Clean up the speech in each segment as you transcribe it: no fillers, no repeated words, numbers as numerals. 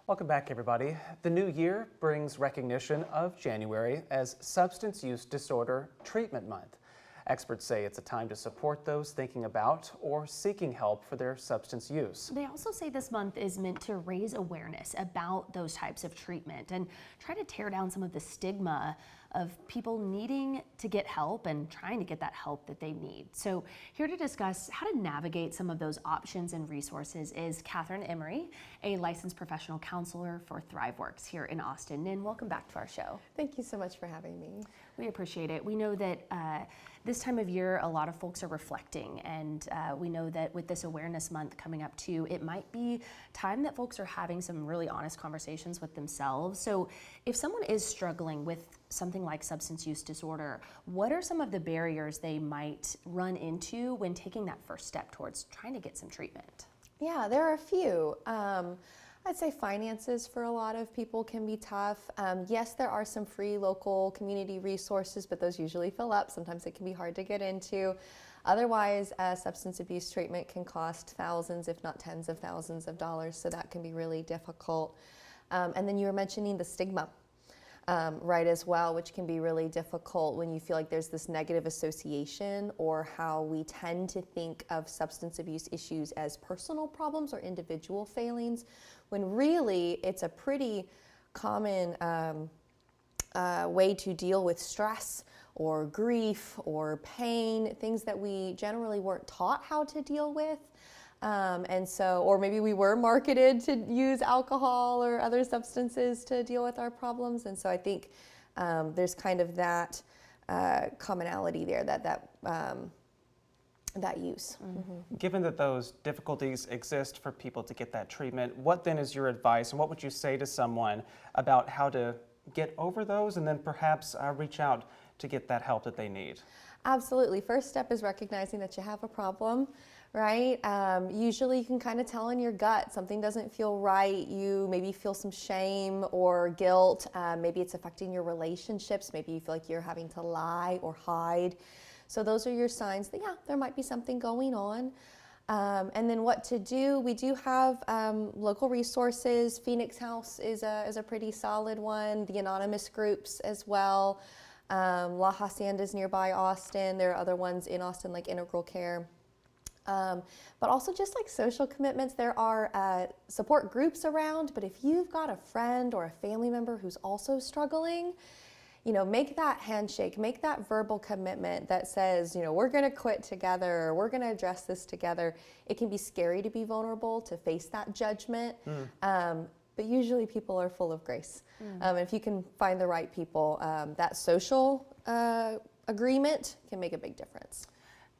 Welcome back, everybody. The new year brings recognition of January as Substance Use Disorder Treatment Month. Experts say it's a time to support those thinking about or seeking help for their substance use. They also say this month is meant to raise awareness about those types of treatment and try to tear down some of the stigma of people needing to get help and trying to get that help that they need. So here to discuss how to navigate some of those options and resources is Catherine Emery, a licensed professional counselor for ThriveWorks here in Austin. Nin, welcome back to our show. Thank you so much for having me. We appreciate it. We know that this time of year, a lot of folks are reflecting, and we know that with this awareness month coming up too, it might be time that folks are having some really honest conversations with themselves. So if someone is struggling with something like substance use disorder, what are some of the barriers they might run into when taking that first step towards trying to get some treatment? Yeah, there are a few. I'd say finances for a lot of people can be tough. Yes, there are some free local community resources, but those usually fill up. Sometimes it can be hard to get into. Otherwise, substance abuse treatment can cost thousands, if not tens of thousands of dollars, so that can be really difficult. And then you were mentioning the stigma. Right as well, which can be really difficult when you feel like there's this negative association, or how we tend to think of substance abuse issues as personal problems or individual failings, when really it's a pretty common way to deal with stress or grief or pain, things that we generally weren't taught how to deal with. And so, or maybe we were marketed to use alcohol or other substances to deal with our problems. And so I think there's kind of that commonality there, that use. Mm-hmm. Given that those difficulties exist for people to get that treatment, what then is your advice, and what would you say to someone about how to get over those and then perhaps reach out to get that help that they need? Absolutely. First step is recognizing that you have a problem, right? Usually you can kind of tell in your gut something doesn't feel right. You maybe feel some shame or guilt. Maybe it's affecting your relationships. Maybe you feel like you're having to lie or hide. So those are your signs that, yeah, there might be something going on. And then what to do, we do have local resources. Phoenix House is a pretty solid one. The anonymous groups as well. La Hacienda is nearby Austin. There are other ones in Austin like Integral Care. But also just like social commitments, there are support groups around, but if you've got a friend or a family member who's also struggling, make that handshake, make that verbal commitment that says, we're going to quit together, or we're going to address this together. It can be scary to be vulnerable, to face that judgment. But usually people are full of grace. If you can find the right people, that social agreement can make a big difference.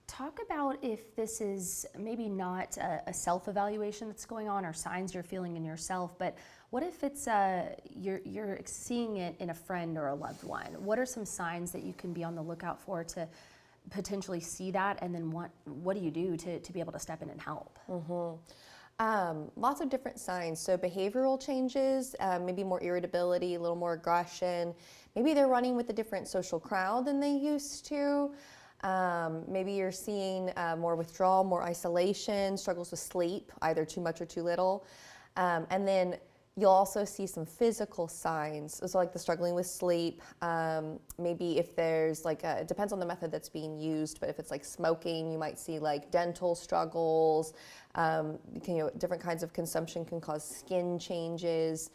Talk about if this is maybe not a self-evaluation that's going on or signs you're feeling in yourself, but what if it's you're seeing it in a friend or a loved one? What are some signs that you can be on the lookout for to potentially see that, and then what do you do to be able to step in and help? Lots of different signs. So behavioral changes, maybe more irritability, a little more aggression. Maybe they're running with a different social crowd than they used to. Maybe you're seeing more withdrawal, more isolation, struggles with sleep, either too much or too little. And then you'll also see some physical signs, so like the struggling with sleep. Maybe if there's it depends on the method that's being used, but if it's like smoking, you might see like dental struggles. Different kinds of consumption can cause skin changes.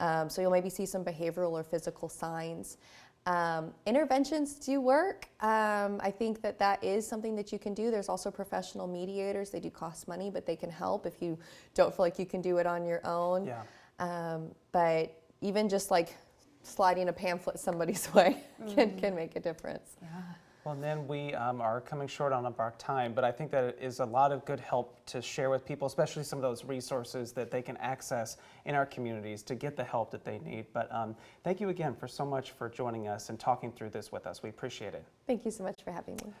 So you'll maybe see some behavioral or physical signs. Interventions do work. I think that is something that you can do. There's also professional mediators. They do cost money, but they can help if you don't feel like you can do it on your own. Yeah. But even just like sliding a pamphlet somebody's way can make a difference. Yeah. Well, then we are coming short on our time, but I think that it is a lot of good help to share with people, especially some of those resources that they can access in our communities to get the help that they need. But thank you again so much for joining us and talking through this with us. We appreciate it. Thank you so much for having me.